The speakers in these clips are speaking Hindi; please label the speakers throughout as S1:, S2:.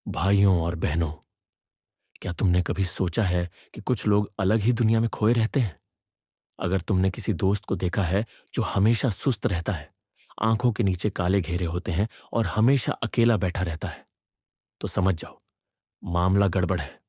S1: भाइयों और बहनों, क्या तुमने कभी सोचा है कि कुछ लोग अलग ही दुनिया में खोए रहते हैं? अगर तुमने किसी दोस्त को देखा है जो हमेशा सुस्त रहता है, आंखों के नीचे काले घेरे होते हैं और हमेशा अकेला बैठा रहता है, तो समझ जाओ, मामला गड़बड़ है।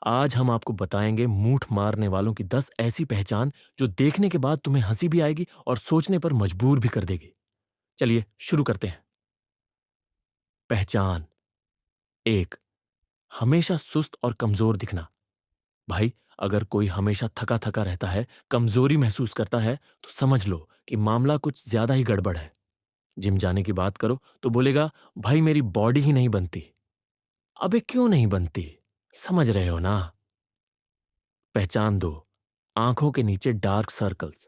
S1: आज हम आपको बताएंगे मूठ मारने वालों की 10 ऐसी पहचान जो देखने के बाद तुम्हें हंसी भी आएगी और सोचने पर मजबूर भी कर देगी। चलिए शुरू करते हैं। पहचान एक, हमेशा सुस्त और कमजोर दिखना। भाई, अगर कोई हमेशा थका थका रहता है, कमजोरी महसूस करता है, तो समझ लो कि मामला कुछ ज्यादा ही गड़बड़ है। जिम जाने की बात करो तो बोलेगा, भाई मेरी बॉडी ही नहीं बनती। अबे क्यों नहीं बनती? समझ रहे हो ना? पहचान दो, आंखों के नीचे डार्क सर्कल्स।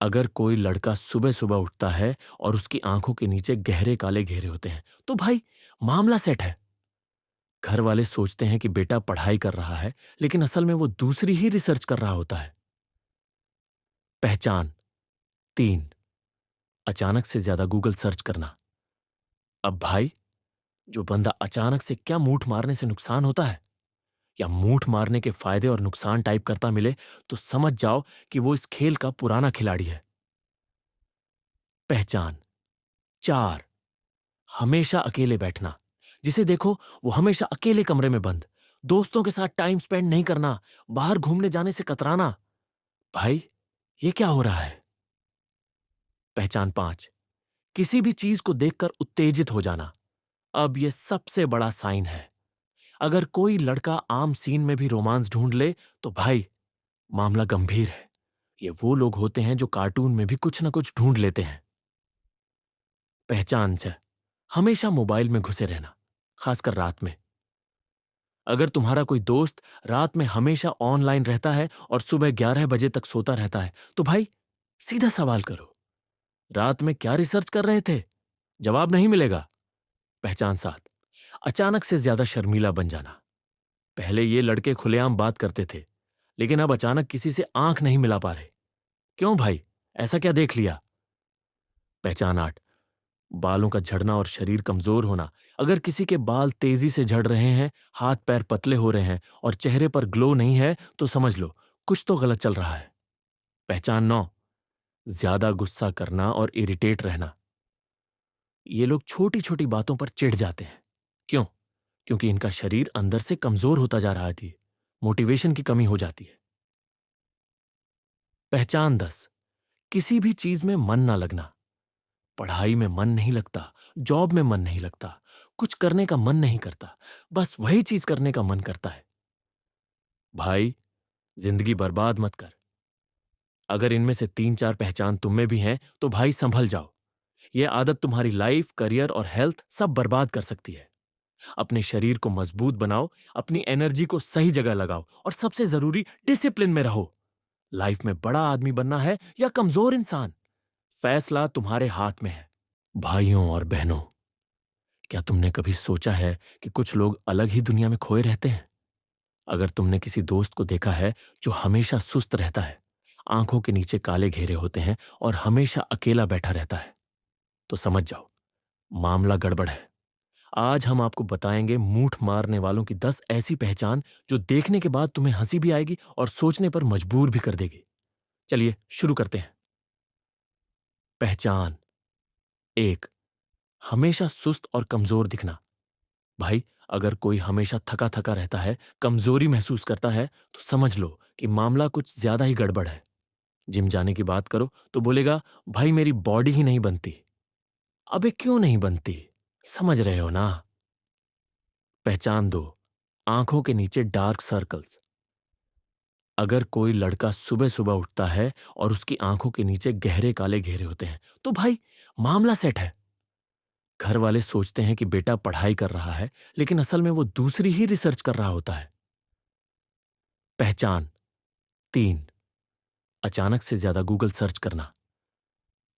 S1: अगर कोई लड़का सुबह सुबह उठता है और उसकी आंखों के नीचे गहरे काले घेरे होते हैं, तो भाई मामला सेट है। घर वाले सोचते हैं कि बेटा पढ़ाई कर रहा है, लेकिन असल में वो दूसरी ही रिसर्च कर रहा होता है। पहचान तीन, अचानक से ज्यादा गूगल सर्च करना। अब भाई, जो बंदा अचानक से क्या मूठ मारने से नुकसान होता है या मूठ मारने के फायदे और नुकसान टाइप करता मिले, तो समझ जाओ कि वो इस खेल का पुराना खिलाड़ी है। पहचान चार, हमेशा अकेले बैठना। जिसे देखो वो हमेशा अकेले कमरे में बंद, दोस्तों के साथ टाइम स्पेंड नहीं करना, बाहर घूमने जाने से कतराना। भाई, ये क्या हो रहा है? पहचान पांच, किसी भी चीज को देखकर उत्तेजित हो जाना। अब यह सबसे बड़ा साइन है। अगर कोई लड़का आम सीन में भी रोमांस ढूंढ ले, तो भाई मामला गंभीर है। ये वो लोग होते हैं जो कार्टून में भी कुछ ना कुछ ढूंढ लेते हैं। पहचान से हमेशा मोबाइल में घुसे रहना, खासकर रात में। अगर तुम्हारा कोई दोस्त रात में हमेशा ऑनलाइन रहता है और सुबह 11 बजे तक सोता रहता है, तो भाई सीधा सवाल करो, रात में क्या रिसर्च कर रहे थे? जवाब नहीं मिलेगा। पहचान सात, अचानक से ज्यादा शर्मीला बन जाना। पहले ये लड़के खुलेआम बात करते थे, लेकिन अब अचानक किसी से आंख नहीं मिला पा रहे। क्यों भाई, ऐसा क्या देख लिया? पहचान आठ, बालों का झड़ना और शरीर कमजोर होना। अगर किसी के बाल तेजी से झड़ रहे हैं, हाथ पैर पतले हो रहे हैं और चेहरे पर ग्लो नहीं है, तो समझ लो कुछ तो गलत चल रहा है। पहचान नौ, ज्यादा गुस्सा करना और इरिटेट रहना। ये लोग छोटी छोटी बातों पर चिढ़ जाते हैं। क्यों? क्योंकि इनका शरीर अंदर से कमजोर होता जा रहा थी, मोटिवेशन की कमी हो जाती है। पहचान 10, किसी भी चीज में मन ना लगना। पढ़ाई में मन नहीं लगता, जॉब में मन नहीं लगता, कुछ करने का मन नहीं करता, बस वही चीज करने का मन करता है। भाई, जिंदगी बर्बाद मत कर। अगर इनमें से तीन चार पहचान तुम में भी हैं, तो भाई संभल जाओ। यह आदत तुम्हारी लाइफ, करियर और हेल्थ सब बर्बाद कर सकती है। अपने शरीर को मजबूत बनाओ, अपनी एनर्जी को सही जगह लगाओ और सबसे जरूरी, डिसिप्लिन में रहो। लाइफ में बड़ा आदमी बनना है या कमजोर इंसान, फैसला तुम्हारे हाथ में है। भाइयों और बहनों, क्या तुमने कभी सोचा है कि कुछ लोग अलग ही दुनिया में खोए रहते हैं? अगर तुमने किसी दोस्त को देखा है जो हमेशा सुस्त रहता है, आंखों के नीचे काले घेरे होते हैं और हमेशा अकेला बैठा रहता है, तो समझ जाओ, मामला गड़बड़ है। आज हम आपको बताएंगे मूठ मारने वालों की 10 ऐसी पहचान जो देखने के बाद तुम्हें हंसी भी आएगी और सोचने पर मजबूर भी कर देगी। चलिए शुरू करते हैं। पहचान एक, हमेशा सुस्त और कमजोर दिखना। भाई, अगर कोई हमेशा थका थका रहता है, कमजोरी महसूस करता है, तो समझ लो कि मामला कुछ ज्यादा ही गड़बड़ है। जिम जाने की बात करो तो बोलेगा, भाई मेरी बॉडी ही नहीं बनती। अबे क्यों नहीं बनती? समझ रहे हो ना? पहचान दो, आंखों के नीचे डार्क सर्कल्स। अगर कोई लड़का सुबह सुबह उठता है और उसकी आंखों के नीचे गहरे काले घेरे होते हैं, तो भाई मामला सेट है। घर वाले सोचते हैं कि बेटा पढ़ाई कर रहा है, लेकिन असल में वो दूसरी ही रिसर्च कर रहा होता है। पहचान तीन, अचानक से ज्यादा गूगल सर्च करना।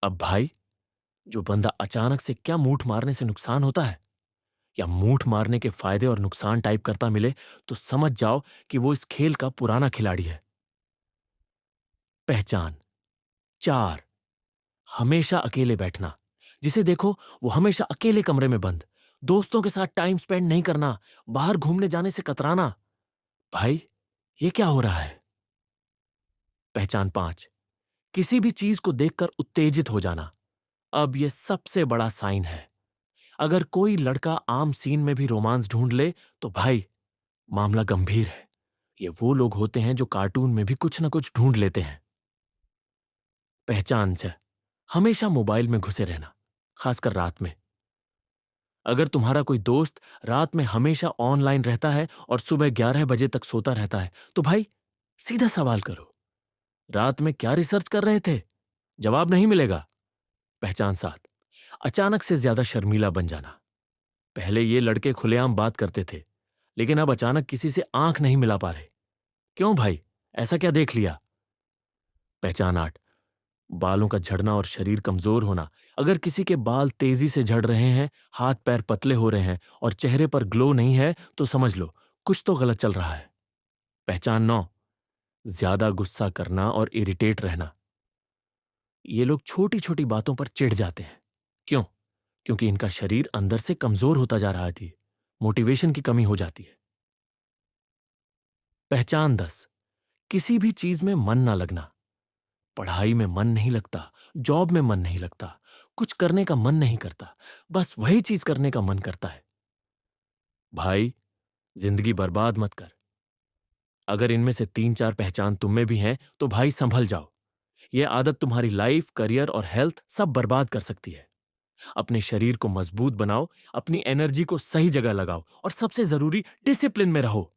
S1: अब भाई, जो बंदा अचानक से क्या मूठ मारने से नुकसान होता है या मूठ मारने के फायदे और नुकसान टाइप करता मिले, तो समझ जाओ कि वो इस खेल का पुराना खिलाड़ी है। पहचान चार, हमेशा अकेले बैठना। जिसे देखो वो हमेशा अकेले कमरे में बंद, दोस्तों के साथ टाइम स्पेंड नहीं करना, बाहर घूमने जाने से कतराना। भाई, ये क्या हो रहा है? पहचान 5, किसी भी चीज को देखकर उत्तेजित हो जाना। अब ये सबसे बड़ा साइन है। अगर कोई लड़का आम सीन में भी रोमांस ढूंढ ले, तो भाई, मामला गंभीर है। ये वो लोग होते हैं जो कार्टून में भी कुछ ना कुछ ढूंढ लेते हैं। पहचान 6, हमेशा मोबाइल में घुसे रहना, खासकर रात में। अगर तुम्हारा कोई दोस्त रात में हमेशा ऑनलाइन रहता है और सुबह 11 बजे तक सोता रहता है, तो भाई, सीधा सवाल करो, रात में क्या रिसर्च कर रहे थे? जवाब नहीं मिलेगा। पहचान 7, अचानक से ज्यादा शर्मीला बन जाना। पहले ये लड़के खुलेआम बात करते थे, लेकिन अब अचानक किसी से आंख नहीं मिला पा रहे। क्यों भाई, ऐसा क्या देख लिया? पहचान 8, बालों का झड़ना और शरीर कमजोर होना। अगर किसी के बाल तेजी से झड़ रहे हैं, हाथ पैर पतले हो रहे हैं और चेहरे पर ग्लो नहीं है, तो समझ लो कुछ तो गलत चल रहा है। पहचान 9, ज्यादा गुस्सा करना और इरिटेट रहना। ये लोग छोटी छोटी बातों पर चिढ़ जाते हैं। क्यों? क्योंकि इनका शरीर अंदर से कमजोर होता जा रहा थी, मोटिवेशन की कमी हो जाती है। पहचान 10, किसी भी चीज में मन ना लगना। पढ़ाई में मन नहीं लगता, जॉब में मन नहीं लगता, कुछ करने का मन नहीं करता, बस वही चीज करने का मन करता है। भाई, जिंदगी बर्बाद मत कर। अगर इनमें से 3-4 पहचान तुम में भी हैं, तो भाई संभल जाओ। यह आदत तुम्हारी लाइफ, करियर और हेल्थ सब बर्बाद कर सकती है। अपने शरीर को मजबूत बनाओ, अपनी एनर्जी को सही जगह लगाओ और सबसे जरूरी, डिसिप्लिन में रहो।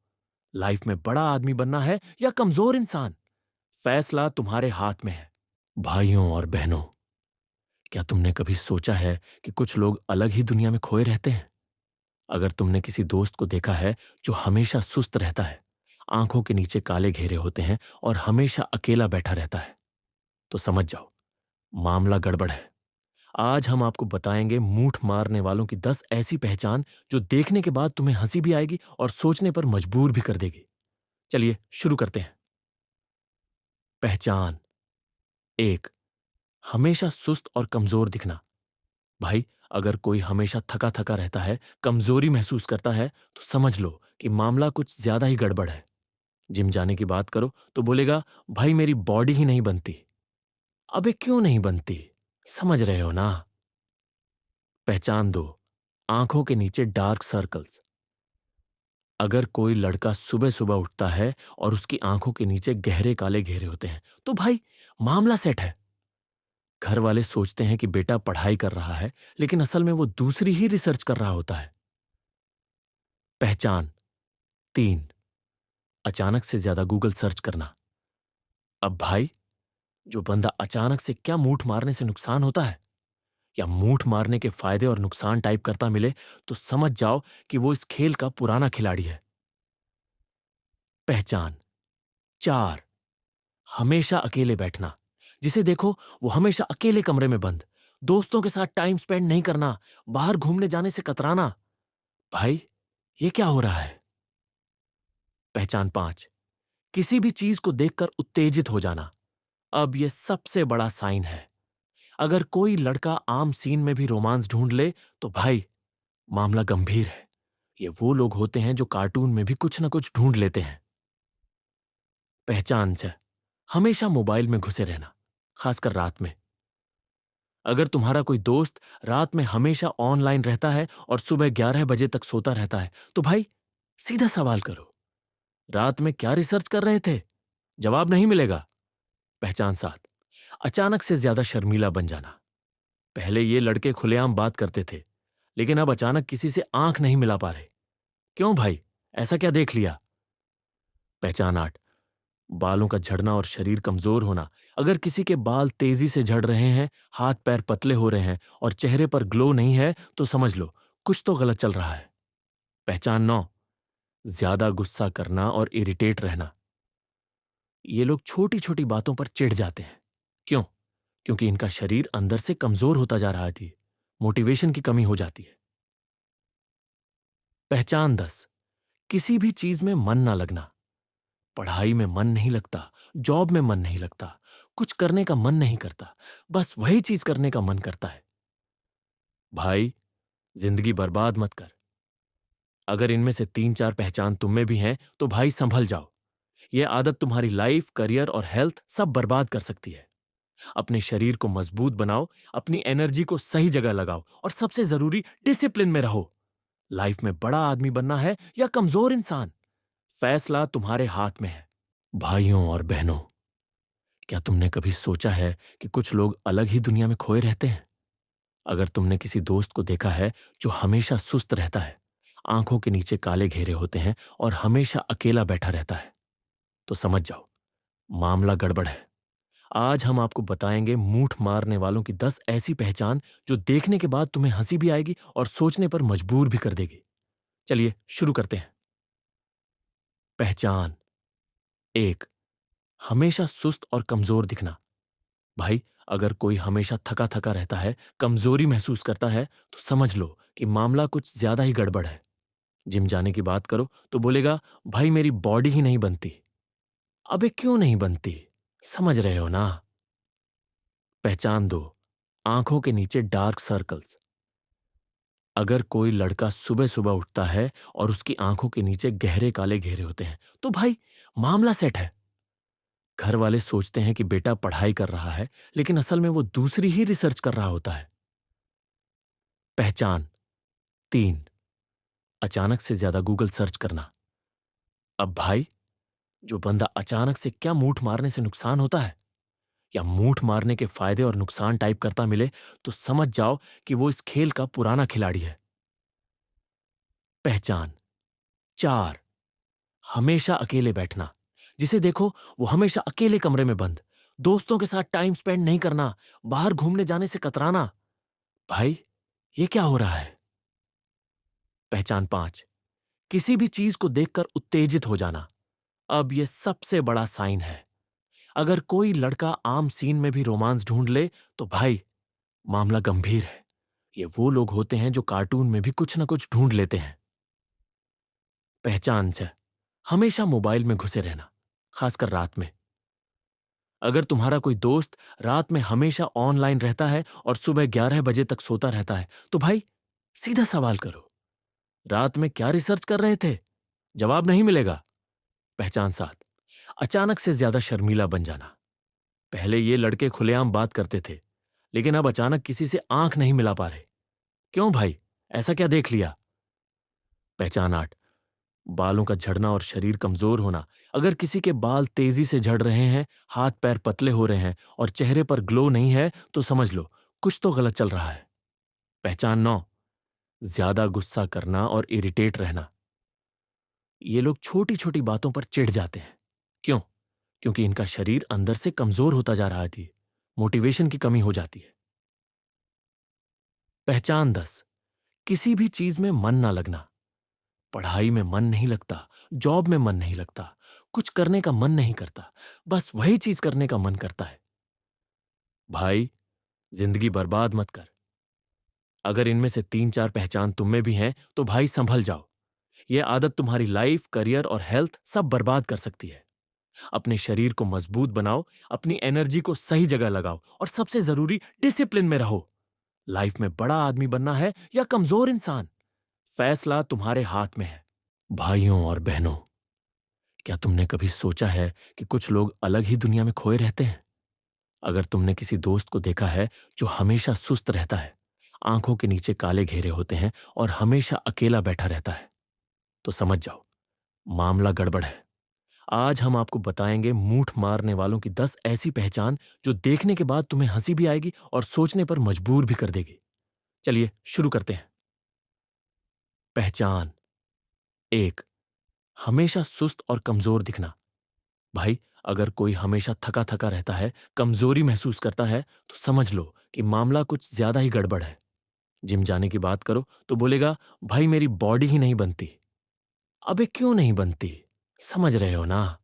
S1: लाइफ में बड़ा आदमी बनना है या कमजोर इंसान, फैसला तुम्हारे हाथ में है। भाइयों और बहनों, क्या तुमने कभी सोचा है कि कुछ लोग अलग ही दुनिया में खोए रहते हैं? अगर तुमने किसी दोस्त को देखा है जो हमेशा सुस्त रहता है, आंखों के नीचे काले घेरे होते हैं और हमेशा अकेला बैठा रहता है, तो समझ जाओ मामला गड़बड़ है। आज हम आपको बताएंगे मूठ मारने वालों की 10 ऐसी पहचान जो देखने के बाद तुम्हें हंसी भी आएगी और सोचने पर मजबूर भी कर देगी। चलिए शुरू करते हैं। पहचान 1, हमेशा सुस्त और कमजोर दिखना। भाई, अगर कोई हमेशा थका थका रहता है, कमजोरी महसूस करता है, तो समझ लो कि मामला कुछ ज्यादा ही गड़बड़ है। जिम जाने की बात करो तो बोलेगा, भाई मेरी बॉडी ही नहीं बनती। अबे क्यों नहीं बनती? समझ रहे हो ना? पहचान 2, आंखों के नीचे डार्क सर्कल्स। अगर कोई लड़का सुबह सुबह उठता है और उसकी आंखों के नीचे गहरे काले घेरे होते हैं, तो भाई, मामला सेट है। घर वाले सोचते हैं कि बेटा पढ़ाई कर रहा है, लेकिन असल में वो दूसरी ही रिसर्च कर रहा होता है। पहचान 3, अचानक से ज्यादा गूगल सर्च करना। अब भाई, जो बंदा अचानक से क्या मूठ मारने से नुकसान होता है या मूठ मारने के फायदे और नुकसान टाइप करता मिले, तो समझ जाओ कि वो इस खेल का पुराना खिलाड़ी है। पहचान 4, हमेशा अकेले बैठना। जिसे देखो वो हमेशा अकेले कमरे में बंद, दोस्तों के साथ टाइम स्पेंड नहीं करना, बाहर घूमने जाने से कतराना। भाई, ये क्या हो रहा है? पहचान 5, किसी भी चीज को देखकर उत्तेजित हो जाना। अब यह सबसे बड़ा साइन है। अगर कोई लड़का आम सीन में भी रोमांस ढूंढ ले, तो भाई, मामला गंभीर है। ये वो लोग होते हैं जो कार्टून में भी कुछ ना कुछ ढूंढ लेते हैं। पहचान 6, हमेशा मोबाइल में घुसे रहना, खासकर रात में। अगर तुम्हारा कोई दोस्त रात में हमेशा ऑनलाइन रहता है और सुबह 11 बजे तक सोता रहता है, तो भाई, सीधा सवाल करो, रात में क्या रिसर्च कर रहे थे? जवाब नहीं मिलेगा। पहचान 7, अचानक से ज्यादा शर्मीला बन जाना। पहले ये लड़के खुलेआम बात करते थे, लेकिन अब अचानक किसी से आंख नहीं मिला पा रहे। क्यों भाई, ऐसा क्या देख लिया? पहचान 8, बालों का झड़ना और शरीर कमजोर होना। अगर किसी के बाल तेजी से झड़ रहे हैं, हाथ पैर पतले हो रहे हैं और चेहरे पर ग्लो नहीं है, तो समझ लो कुछ तो गलत चल रहा है। पहचान 9, ज्यादा गुस्सा करना और इरिटेट रहना। ये लोग छोटी छोटी बातों पर चिढ़ जाते हैं। क्यों? क्योंकि इनका शरीर अंदर से कमजोर होता जा रहा थी, मोटिवेशन की कमी हो जाती है। पहचान 10, किसी भी चीज में मन ना लगना। पढ़ाई में मन नहीं लगता, जॉब में मन नहीं लगता, कुछ करने का मन नहीं करता, बस वही चीज करने का मन करता है। भाई, जिंदगी बर्बाद मत कर। अगर इनमें से 3-4 पहचान तुम में भी हैं, तो भाई संभल जाओ। ये आदत तुम्हारी लाइफ, करियर और हेल्थ सब बर्बाद कर सकती है। अपने शरीर को मजबूत बनाओ, अपनी एनर्जी को सही जगह लगाओ और सबसे जरूरी डिसिप्लिन में रहो। लाइफ में बड़ा आदमी बनना है या कमजोर इंसान, फैसला तुम्हारे हाथ में है। भाइयों और बहनों, क्या तुमने कभी सोचा है कि कुछ लोग अलग ही दुनिया में खोए रहते हैं? अगर तुमने किसी दोस्त को देखा है जो हमेशा सुस्त रहता है, आंखों के नीचे काले घेरे होते हैं और हमेशा अकेला बैठा रहता है, तो समझ जाओ मामला गड़बड़ है। आज हम आपको बताएंगे मूठ मारने वालों की 10 ऐसी पहचान जो देखने के बाद तुम्हें हंसी भी आएगी और सोचने पर मजबूर भी कर देगी। चलिए शुरू करते हैं। पहचान एक, हमेशा सुस्त और कमजोर दिखना। भाई, अगर कोई हमेशा थका थका रहता है, कमजोरी महसूस करता है, तो समझ लो कि मामला कुछ ज्यादा ही गड़बड़ है। जिम जाने की बात करो तो बोलेगा, भाई मेरी बॉडी ही नहीं बनती। अबे क्यों नहीं बनती? समझ रहे हो ना? पहचान दो, आंखों के नीचे डार्क सर्कल्स। अगर कोई लड़का सुबह सुबह उठता है और उसकी आंखों के नीचे गहरे काले घेरे होते हैं, तो भाई मामला सेट है। घर वाले सोचते हैं कि बेटा पढ़ाई कर रहा है, लेकिन असल में वो दूसरी ही रिसर्च कर रहा होता है। पहचान तीन, अचानक से ज्यादा गूगल सर्च करना। अब भाई, जो बंदा अचानक से क्या मूठ मारने से नुकसान होता है या मूठ मारने के फायदे और नुकसान टाइप करता मिले, तो समझ जाओ कि वो इस खेल का पुराना खिलाड़ी है। पहचान चार, हमेशा अकेले बैठना। जिसे देखो वो हमेशा अकेले कमरे में बंद, दोस्तों के साथ टाइम स्पेंड नहीं करना, बाहर घूमने जाने से कतराना। भाई, ये क्या हो रहा है? पहचान पांच, किसी भी चीज को देखकर उत्तेजित हो जाना। अब यह सबसे बड़ा साइन है। अगर कोई लड़का आम सीन में भी रोमांस ढूंढ ले, तो भाई मामला गंभीर है। ये वो लोग होते हैं जो कार्टून में भी कुछ ना कुछ ढूंढ लेते हैं। पहचान से हमेशा मोबाइल में घुसे रहना, खासकर रात में। अगर तुम्हारा कोई दोस्त रात में हमेशा ऑनलाइन रहता है और सुबह 11 बजे तक सोता रहता है, तो भाई सीधा सवाल करो, रात में क्या रिसर्च कर रहे थे? जवाब नहीं मिलेगा। पहचान सात, अचानक से ज्यादा शर्मीला बन जाना। पहले ये लड़के खुलेआम बात करते थे, लेकिन अब अचानक किसी से आंख नहीं मिला पा रहे। क्यों भाई, ऐसा क्या देख लिया? पहचान आठ, बालों का झड़ना और शरीर कमजोर होना। अगर किसी के बाल तेजी से झड़ रहे हैं, हाथ पैर पतले हो रहे हैं और चेहरे पर ग्लो नहीं है, तो समझ लो कुछ तो गलत चल रहा है। पहचान नौ, ज्यादा गुस्सा करना और इरिटेट रहना। ये लोग छोटी छोटी बातों पर चिढ़ जाते हैं। क्यों? क्योंकि इनका शरीर अंदर से कमजोर होता जा रहा थी, मोटिवेशन की कमी हो जाती है। पहचान 10, किसी भी चीज में मन ना लगना। पढ़ाई में मन नहीं लगता, जॉब में मन नहीं लगता, कुछ करने का मन नहीं करता, बस वही चीज करने का मन करता है। भाई, जिंदगी बर्बाद मत कर। अगर इनमें से 3-4 पहचान तुम में भी हैं, तो भाई संभल जाओ। यह आदत तुम्हारी लाइफ, करियर और हेल्थ सब बर्बाद कर सकती है। अपने शरीर को मजबूत बनाओ, अपनी एनर्जी को सही जगह लगाओ और सबसे जरूरी डिसिप्लिन में रहो। लाइफ में बड़ा आदमी बनना है या कमजोर इंसान, फैसला तुम्हारे हाथ में है। भाइयों और बहनों, क्या तुमने कभी सोचा है कि कुछ लोग अलग ही दुनिया में खोए रहते हैं? अगर तुमने किसी दोस्त को देखा है जो हमेशा सुस्त रहता है, आंखों के नीचे काले घेरे होते हैं और हमेशा अकेला बैठा रहता है, तो समझ जाओ मामला गड़बड़ है। आज हम आपको बताएंगे मूठ मारने वालों की 10 ऐसी पहचान जो देखने के बाद तुम्हें हंसी भी आएगी और सोचने पर मजबूर भी कर देगी। चलिए शुरू करते हैं। पहचान एक, हमेशा सुस्त और कमजोर दिखना। भाई, अगर कोई हमेशा थका थका रहता है, कमजोरी महसूस करता है, तो समझ लो कि मामला कुछ ज्यादा ही गड़बड़ है। जिम जाने की बात करो तो बोलेगा, भाई मेरी बॉडी ही नहीं बनती। अबे क्यों नहीं बनती? समझ रहे हो ना?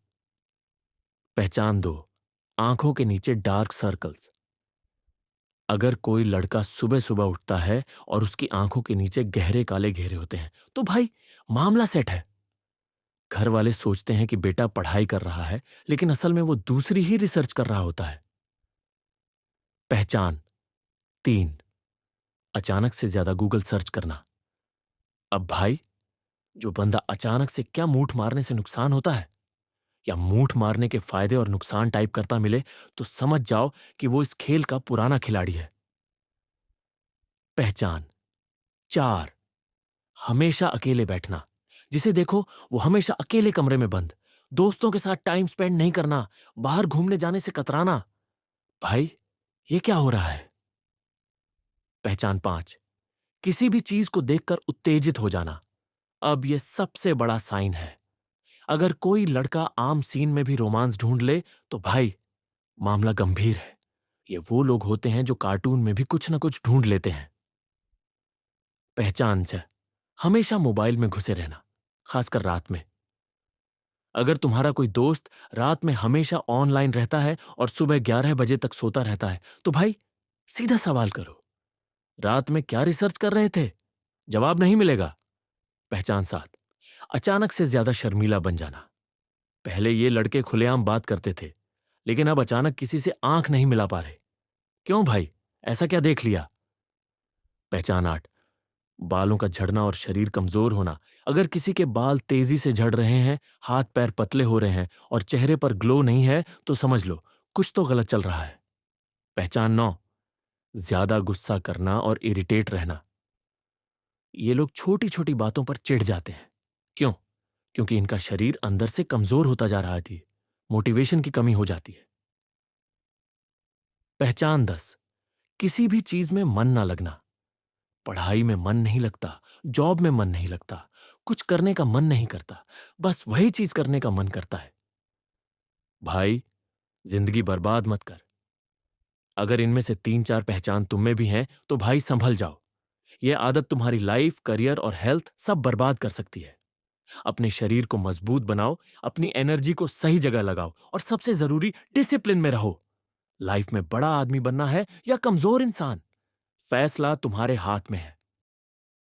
S1: पहचान दो, आंखों के नीचे डार्क सर्कल्स। अगर कोई लड़का सुबह सुबह उठता है और उसकी आंखों के नीचे गहरे काले घेरे होते हैं, तो भाई मामला सेट है। घर वाले सोचते हैं कि बेटा पढ़ाई कर रहा है, लेकिन असल में वो दूसरी ही रिसर्च कर रहा होता है। पहचान तीन, अचानक से ज्यादा गूगल सर्च करना। अब भाई, जो बंदा अचानक से क्या मूठ मारने से नुकसान होता है या मूठ मारने के फायदे और नुकसान टाइप करता मिले, तो समझ जाओ कि वो इस खेल का पुराना खिलाड़ी है। पहचान। 4, हमेशा अकेले बैठना। जिसे देखो वो हमेशा अकेले कमरे में बंद, दोस्तों के साथ टाइम स्पेंड नहीं करना, बाहर घूमने जाने से कतराना। भाई, ये क्या हो रहा है? पहचान 5, किसी भी चीज को देखकर उत्तेजित हो जाना। अब ये सबसे बड़ा साइन है। अगर कोई लड़का आम सीन में भी रोमांस ढूंढ ले, तो भाई मामला गंभीर है। ये वो लोग होते हैं जो कार्टून में भी कुछ ना कुछ ढूंढ लेते हैं। पहचान 6, हमेशा मोबाइल में घुसे रहना, खासकर रात में। अगर तुम्हारा कोई दोस्त रात में हमेशा ऑनलाइन रहता है और सुबह 11 बजे तक सोता रहता है, तो भाई सीधा सवाल करो, रात में क्या रिसर्च कर रहे थे? जवाब नहीं मिलेगा। पहचान 7, अचानक से ज्यादा शर्मीला बन जाना। पहले ये लड़के खुलेआम बात करते थे, लेकिन अब अचानक किसी से आंख नहीं मिला पा रहे। क्यों भाई, ऐसा क्या देख लिया? पहचान 8, बालों का झड़ना और शरीर कमजोर होना। अगर किसी के बाल तेजी से झड़ रहे हैं, हाथ पैर पतले हो रहे हैं और चेहरे पर ग्लो नहीं है, तो समझ लो कुछ तो गलत चल रहा है। पहचान 9, ज्यादा गुस्सा करना और इरिटेट रहना। ये लोग छोटी छोटी बातों पर चिढ़ जाते हैं। क्यों? क्योंकि इनका शरीर अंदर से कमजोर होता जा रहा थी, मोटिवेशन की कमी हो जाती है। पहचान 10, किसी भी चीज में मन ना लगना। पढ़ाई में मन नहीं लगता, जॉब में मन नहीं लगता, कुछ करने का मन नहीं करता, बस वही चीज करने का मन करता है। भाई, जिंदगी बर्बाद मत कर। अगर इनमें से 3-4 पहचान तुम में भी हैं, तो भाई संभल जाओ। यह आदत तुम्हारी लाइफ, करियर और हेल्थ सब बर्बाद कर सकती है। अपने शरीर को मजबूत बनाओ, अपनी एनर्जी को सही जगह लगाओ और सबसे जरूरी, डिसिप्लिन में रहो। लाइफ में बड़ा आदमी बनना है या कमजोर इंसान, फैसला तुम्हारे हाथ में है।